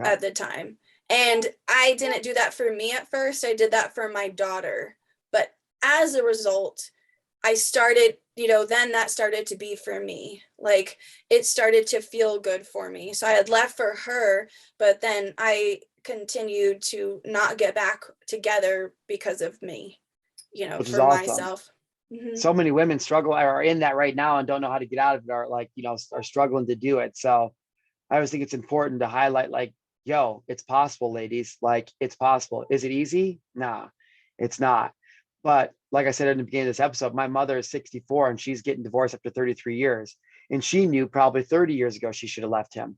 at the time. And I didn't do that for me at first. I did that for my daughter. But as a result, I started, you know, then that started to be for me. Like it started to feel good for me. So I had left for her, but then I continued to not get back together because of me, you know, which for myself. Mm-hmm. So many women struggle or are in that right now and don't know how to get out of it, or like, you know, are struggling to do it. So I always think it's important to highlight like, yo, it's possible, ladies. Like it's possible. Is it easy? Nah, it's not. But like I said in the beginning of this episode, my mother is 64 and she's getting divorced after 33 years. And she knew probably 30 years ago she should have left him.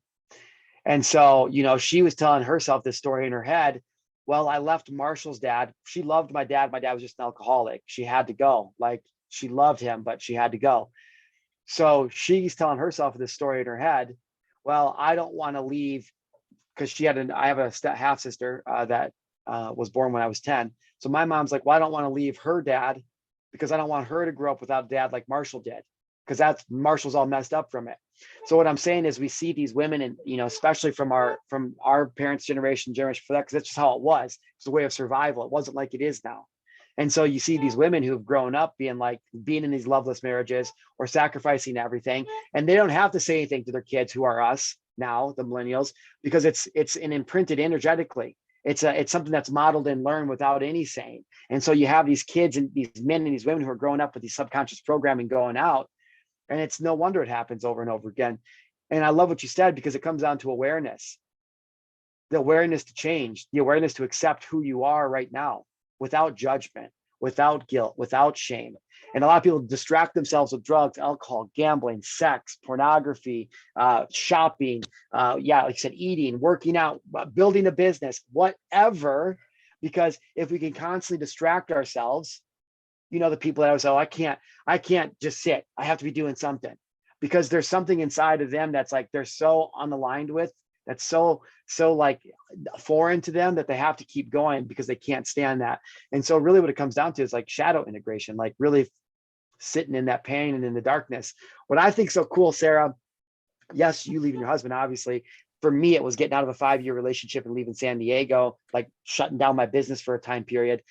And so, she was telling herself this story in her head. Well, I left Marshall's dad. She loved my dad. My dad was just an alcoholic. She had to go. Like, she loved him, but she had to go. So she's telling herself this story in her head. Well, I don't want to leave, because I have a half sister that was born when I was 10. So my mom's like, well, I don't want to leave her dad because I don't want her to grow up without a dad like Marshall did, because Marshall's all messed up from it. So what I'm saying is we see these women, and especially from our parents' generation for that, because that's just how it was. It's a way of survival. It wasn't like it is now. And so you see these women who've grown up being in these loveless marriages or sacrificing everything, and they don't have to say anything to their kids, who are us now, the millennials, because it's imprinted energetically. It's something that's modeled and learned without any saying. And so you have these kids and these men and these women who are growing up with these subconscious programming going out. And it's no wonder it happens over and over again. And I love what you said, because it comes down to awareness, the awareness to change, the awareness to accept who you are right now, without judgment, without guilt, without shame. And a lot of people distract themselves with drugs, alcohol, gambling, sex, pornography, shopping, like I said, eating, working out, building a business, whatever. Because if we can constantly distract ourselves, the people that was, I can't just sit. I have to be doing something, because there's something inside of them that's like, they're so unaligned with, that's so like foreign to them, that they have to keep going because they can't stand that. And so really what it comes down to is like shadow integration, like really sitting in that pain and in the darkness. What I think so cool, Sarah, yes, you leaving your husband, obviously. For me, it was getting out of a 5-year relationship and leaving San Diego, like shutting down my business for a time period.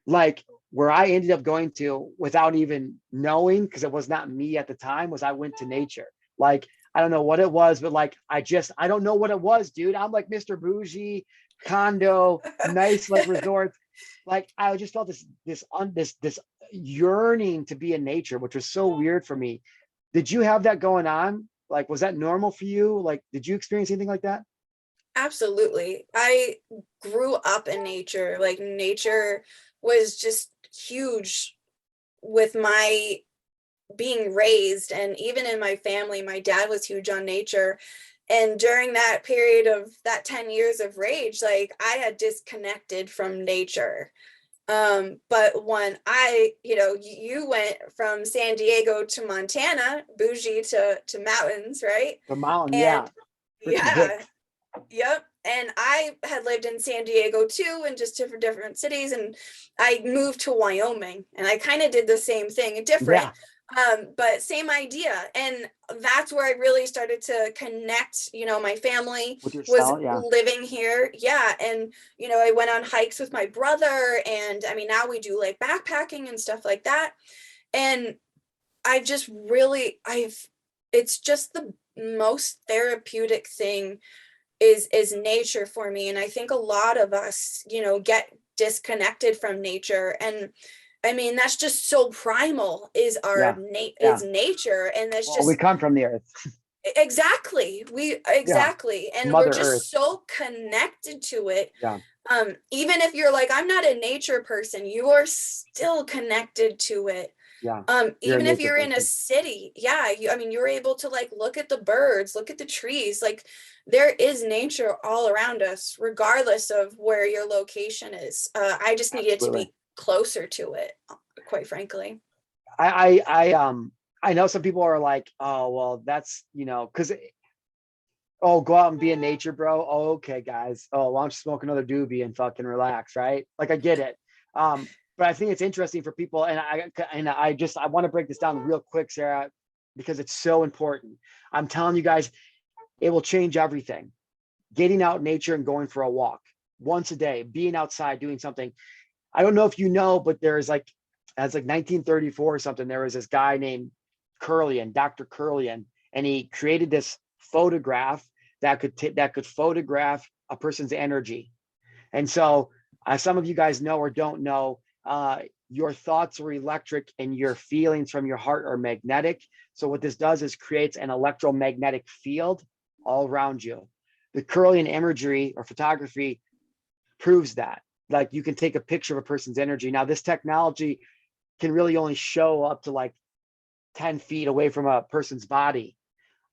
Like, where I ended up going to without even knowing, because it was not me at the time, was I went to nature. Like, I don't know what it was, but like, I don't know what it was, dude. I'm like Mr. Bougie, condo, nice, like resorts. Like, I just felt this yearning to be in nature, which was so weird for me. Did you have that going on? Like, was that normal for you? Like, did you experience anything like that? Absolutely. I grew up in nature. Like, nature was just huge with my being raised, and even in my family, my dad was huge on nature. And during that period of that 10 years of rage, like, I had disconnected from nature. But when you went from San Diego to Montana, bougie to mountains, right? The mountain, yeah, And freaking yeah, hick. yep. And I had lived in San Diego too, in just different cities. And I moved to Wyoming, and I kind of did the same thing, different, Yeah, but same idea. And that's where I really started to connect. My family with was yourself, yeah. living here. Yeah. And, I went on hikes with my brother. And I mean, now we do like backpacking and stuff like that. And I've just really, it's just the most therapeutic thing is nature for me. And I think a lot of us get disconnected from nature. And I mean, that's just so primal, is Yeah, is yeah. nature. And that's Well, we just come from the earth. Yeah, exactly, and we're Mother Earth. just so connected to it. Yeah, Even if you're like, I'm not a nature person, you are still connected to it. yeah. You're a Even if nature you're in a person. city, yeah, I mean, you're able to like look at the birds, look at the trees. Like, there is nature all around us, regardless of where your location is. I just needed to Absolutely. be closer to it, quite frankly. I know some people are like, oh, well, that's, because, oh, go out and be in nature, bro. Oh, okay, guys. Oh, why don't you smoke another doobie and fucking relax, right? Like, I get it. But I think it's interesting for people, and I want to break this down real quick, Sarah, because it's so important. I'm telling you guys, it will change everything. Getting out in nature and going for a walk once a day, being outside, doing something. I don't know if you know, but there's like, as like 1934 or something, there was this guy named Curlian, Dr. Curlian, and he created this photograph that could photograph a person's energy. And so, some of you guys know or don't know, your thoughts are electric and your feelings from your heart are magnetic. So what this does is creates an electromagnetic field all around you. The Curlian imagery or photography proves that. like you can take a picture of a person's energy. Now this technology can really only show up to like 10 feet away from a person's body.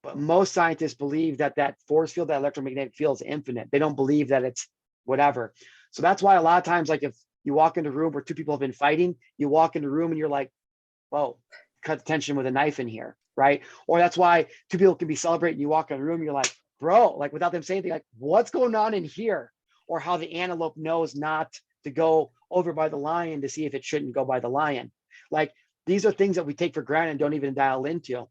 But most scientists believe that that force field, that electromagnetic field is infinite. They don't believe that it's whatever. So that's why a lot of times, like if you walk into a room where two people have been fighting, you walk into a room and you're like, whoa, cut the tension with a knife in here, right? Or that's why two people can be celebrating, you walk in a room, you're like, bro, like without them saying anything, like what's going on in here? Or how the antelope knows not to go over by the lion to see if it shouldn't go by the lion. Like these are things that we take for granted and don't even dial into.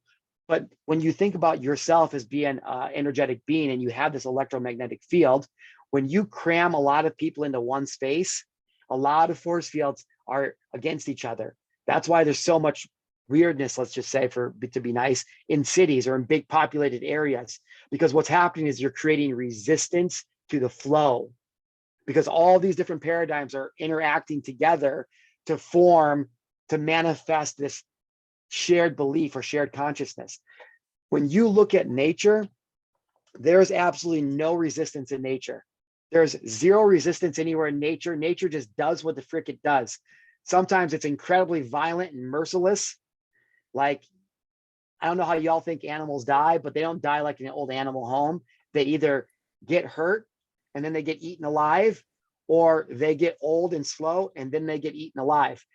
But when you think about yourself as being an energetic being and you have this electromagnetic field, when you cram a lot of people into one space, a lot of force fields are against each other. That's why there's so much weirdness, let's just say, to be nice, in cities or in big populated areas, because what's happening is you're creating resistance to the flow, because all these different paradigms are interacting together to form, to manifest this shared belief or shared consciousness. When you look at nature, there's absolutely no resistance in nature. There's zero resistance anywhere in nature. Nature just does what the frick it does. Sometimes it's incredibly violent and merciless. Like, I don't know how y'all think animals die, but they don't die like in an old animal home. They either get hurt and then they get eaten alive, or they get old and slow and then they get eaten alive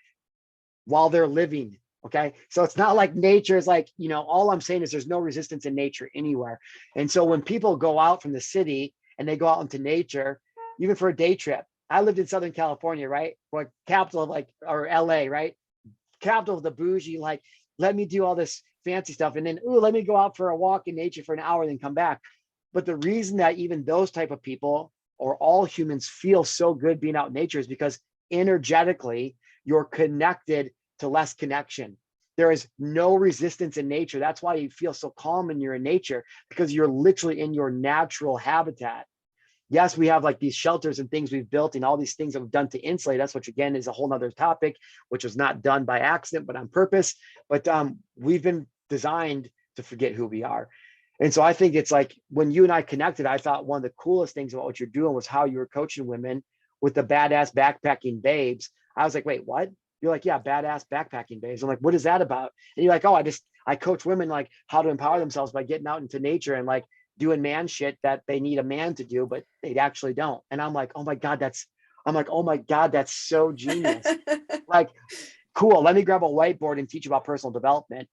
while they're living. Okay. So it's not like nature is like, all I'm saying is there's no resistance in nature anywhere. And so when people go out from the city and they go out into nature, even for a day trip, I lived in Southern California, right? Or capital of or LA, right? Capital of the bougie, like, let me do all this fancy stuff. And then, let me go out for a walk in nature for an hour and then come back. But the reason that even those type of people or all humans feel so good being out in nature is because energetically you're connected to less connection. There is no resistance in nature. That's why you feel so calm when you're in nature, because you're literally in your natural habitat. Yes, we have like these shelters and things we've built and all these things that we've done to insulate us, which again is a whole nother topic, which was not done by accident, but on purpose. But we've been designed to forget who we are. And so I think it's like when you and I connected, I thought one of the coolest things about what you're doing was how you were coaching women with the badass backpacking babes. I was like, wait, what? You're like, yeah, badass backpacking babes. I'm like, what is that about? And you're like, oh, I coach women like how to empower themselves by getting out into nature and like doing man shit that they need a man to do, but they actually don't. And I'm like, oh my God, that's so genius. Like, cool. Let me grab a whiteboard and teach you about personal development.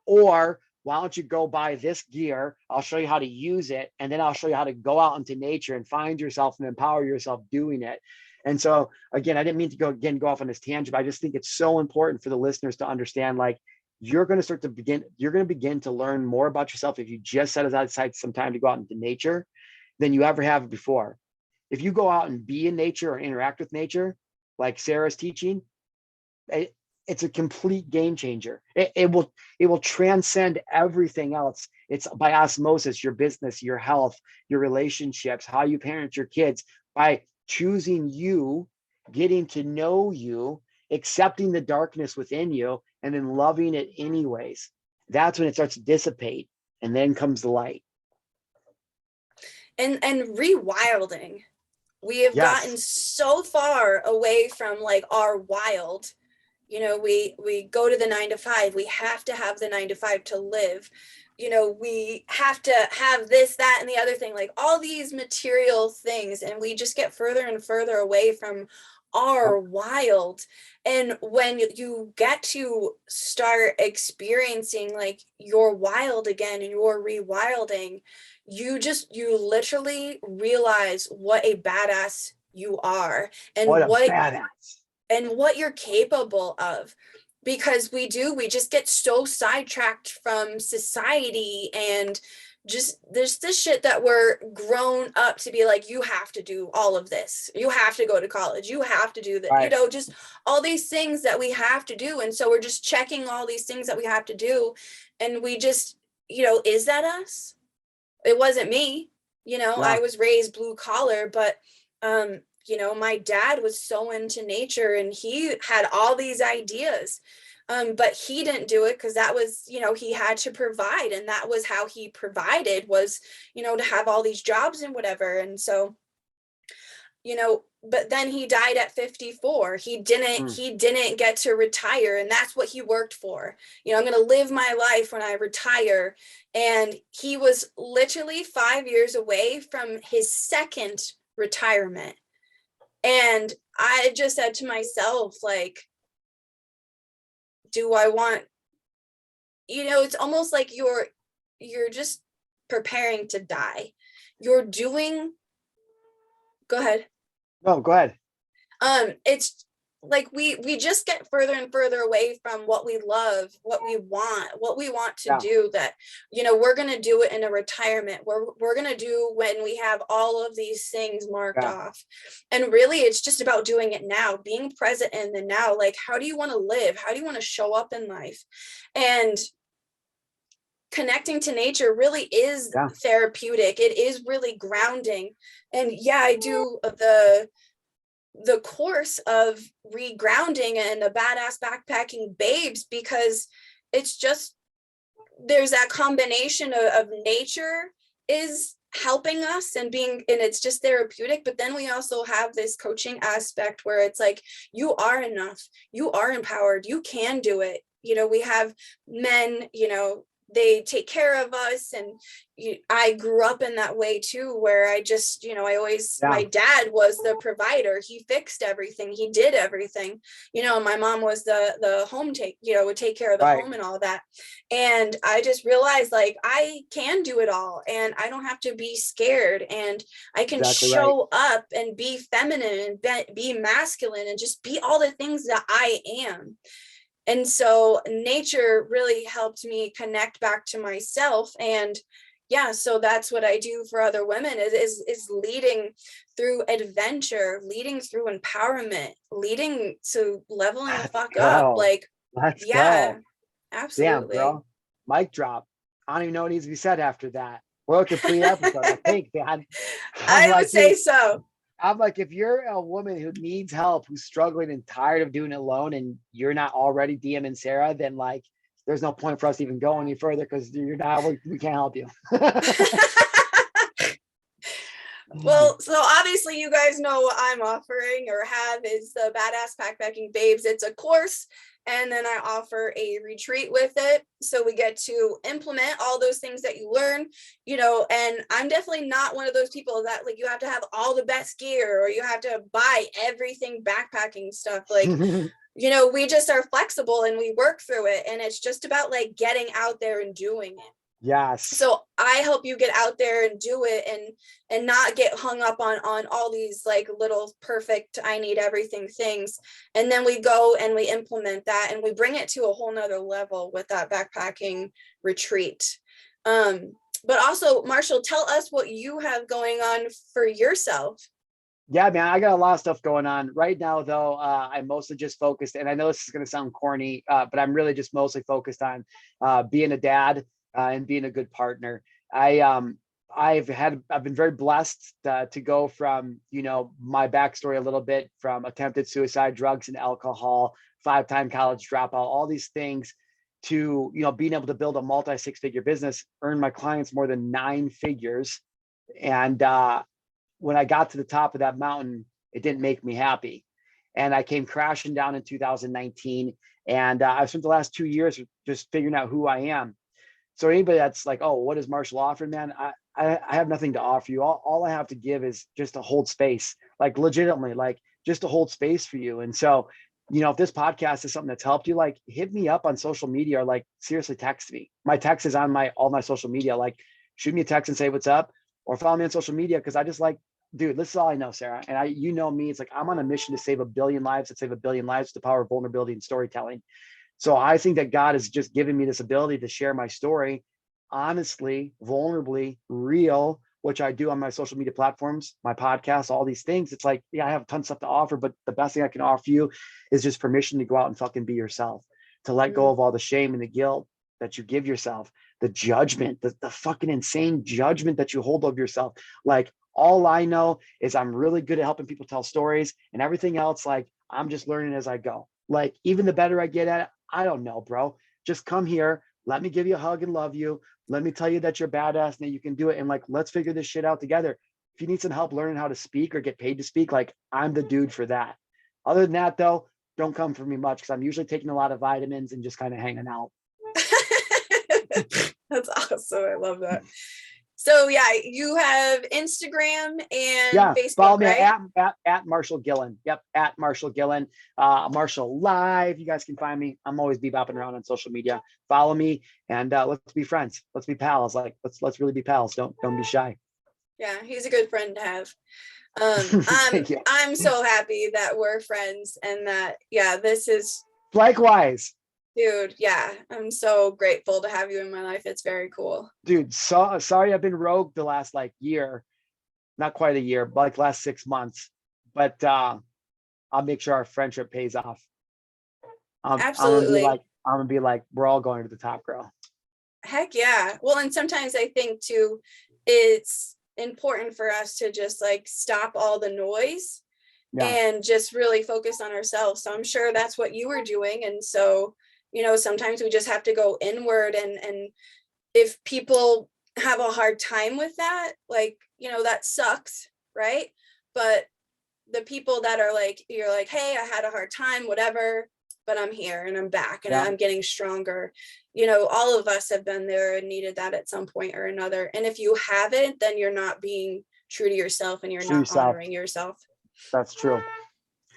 Or why don't you go buy this gear? I'll show you how to use it. And then I'll show you how to go out into nature and find yourself and empower yourself doing it. And so again, I didn't mean to go off on this tangent, but I just think it's so important for the listeners to understand, like, you're going to begin to learn more about yourself if you just set aside some time to go out into nature than you ever have before. If you go out and be in nature or interact with nature, like Sarah's teaching, it's a complete game changer. It will transcend everything else. It's by osmosis, your business, your health, your relationships, how you parent your kids, by choosing you, getting to know you, accepting the darkness within you, and then loving it anyways. That's when it starts to dissipate, and then comes the light. And rewilding. We have gotten so far away from like our wild. We go to the 9 to 5. We have to have the 9 to 5 to live. We have to have this, that, and the other thing, like all these material things. And we just get further and further away from our wild. And when you get to start experiencing like your wild again and your rewilding, you literally realize what a badass you are and what you're capable of. Because we just get so sidetracked from society and just there's this shit that we're grown up to be like, you have to do all of this, you have to go to college, you have to do that, right. Just all these things that we have to do. And so we're just checking all these things that we have to do, and we just, is that us? It wasn't me. I was raised blue collar, but my dad was so into nature and he had all these ideas. But he didn't do it because that was, he had to provide, and that was how he provided, was, to have all these jobs and whatever. And so but then he died at 54. He didn't get to retire, and that's what he worked for. I'm going to live my life when I retire. And he was literally 5 years away from his second retirement. And I just said to myself, like, do I want, it's almost like you're just preparing to die. You're doing, go ahead. No, go ahead. It's like we just get further and further away from what we love, what we want to do, that we're going to do it in a retirement. We're going to do when we have all of these things marked off. And really, it's just about doing it now, being present in the now. Like, how do you want to live? How do you want to show up in life? And connecting to nature really is therapeutic. It is really grounding. And I do the course of regrounding and the badass backpacking babes, because it's just, there's that combination of nature is helping us and it's just therapeutic. But then we also have this coaching aspect where it's like, you are enough, you are empowered, you can do it. We have men, they take care of us. And I grew up in that way too, where I just, my dad was the provider. He fixed everything. He did everything, my mom was the home would take care of the home and all that. And I just realized, like, I can do it all, and I don't have to be scared, and I can show up and be feminine and be masculine and just be all the things that I am. And so nature really helped me connect back to myself. And so that's what I do for other women is leading through adventure, leading through empowerment, leading to leveling the fuck up. Like, let's go. Absolutely. Damn, bro. Mic drop. I don't even know what needs to be said after that. We're a complete episode, I think, man. I would say so. I'm like, if you're a woman who needs help, who's struggling and tired of doing it alone, and you're not already DMing Sarah, then like, there's no point for us to even go any further, because we can't help you. Well, so obviously you guys know what I'm offering or have is the Badass Backpacking Babes. It's a course, and then I offer a retreat with it. So we get to implement all those things that you learn, and I'm definitely not one of those people that, like, you have to have all the best gear or you have to buy everything backpacking stuff. Like, we just are flexible and we work through it. And it's just about, like, getting out there and doing it. Yes. So I help you get out there and do it, and not get hung up on all these, like, little perfect, I need everything things. And then we go and we implement that, and we bring it to a whole nother level with that backpacking retreat. But also, Marshall, tell us what you have going on for yourself. Yeah, man, I got a lot of stuff going on right now, though. I'm mostly just focused, and I know this is going to sound corny, but I'm really just mostly focused on being a dad and being a good partner. I've been very blessed to go from, my backstory a little bit, from attempted suicide, drugs and alcohol, 5-time college dropout, all these things, to, being able to build a multi-6-figure business, earn my clients more than 9 figures. And when I got to the top of that mountain, it didn't make me happy. And I came crashing down in 2019. And I've spent the last 2 years just figuring out who I am. So anybody that's like, oh, what does Marshall offer, man? I have nothing to offer you. All I have to give is just to hold space, like, legitimately, like, just to hold space for you. And so, if this podcast is something that's helped you, like, hit me up on social media, or, like, seriously text me. My text is on all my social media. Like, shoot me a text and say what's up, or follow me on social media. Cause I just, like, dude, this is all I know, Sarah. And me, it's like, I'm on a mission to save 1 billion lives, to save 1 billion lives with the power of vulnerability and storytelling. So I think that God has just given me this ability to share my story honestly, vulnerably, real, which I do on my social media platforms, my podcast, all these things. It's like, I have tons of stuff to offer, but the best thing I can offer you is just permission to go out and fucking be yourself, to let go of all the shame and the guilt that you give yourself, the judgment, the fucking insane judgment that you hold of yourself. Like, all I know is I'm really good at helping people tell stories, and everything else, like, I'm just learning as I go. Like, even the better I get at it, I don't know, bro. Just come here. Let me give you a hug and love you. Let me tell you that you're badass and that you can do it. And, like, let's figure this shit out together. if you need some help learning how to speak or get paid to speak, like I'm the dude for that. Other than that though, don't come for me much because I'm usually taking a lot of vitamins and just kind of hanging out. That's awesome. I love that. So yeah, you have Instagram and Yeah, Facebook, follow me right? at Marshal Gillen. Yep, at Marshal Gillen. Marshall Live. You guys can find me. I'm always bebopping around on social media. Follow me and let's be friends. Let's be pals. Like let's really be pals. Don't be shy. Yeah, he's a good friend to have. I'm Thank you. I'm so happy that we're friends and that this is Likewise. dude, yeah, I'm so grateful to have you in my life. It's very cool. Dude, sorry I've been rogue the last like year. Not quite a year, but like last 6 months. But I'll make sure our friendship pays off. Absolutely. I'm gonna be like, we're all going to the top, girl. Heck yeah. Well, and sometimes I think too, it's important for us to just like stop all the noise Yeah. and just really focus on ourselves. So I'm sure that's what you were doing. And so, sometimes we just have to go inward and if people have a hard time with that, like, that sucks, right? But the people that are like, you're like, hey, I had a hard time, whatever, but I'm here and I'm back and Yeah. I'm getting stronger. All of us have been there and needed that at some point or another. And if you haven't, then you're not being true to yourself and you're not honoring yourself. That's true.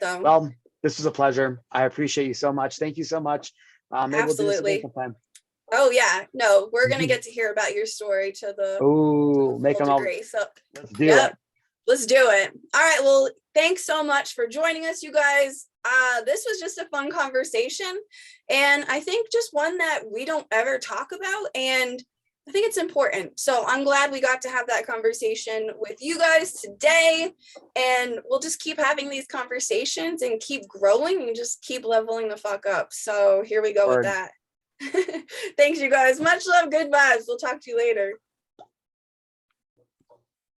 So, well, this was a pleasure. I appreciate you so much. Thank you so much. Maybe we'll do this again sometime. Oh yeah, no, we're gonna get to hear about your story to the full degree. So let's do it. Let's do it. All right. Well, thanks so much for joining us, you guys. This was just a fun conversation, and I think just one that we don't ever talk about, and I think it's important. So I'm glad we got to have that conversation with you guys today, and we'll just keep having these conversations and keep growing and just keep leveling the fuck up. So here we go with that. Thanks, you guys. Much love. Good vibes. We'll talk to you later.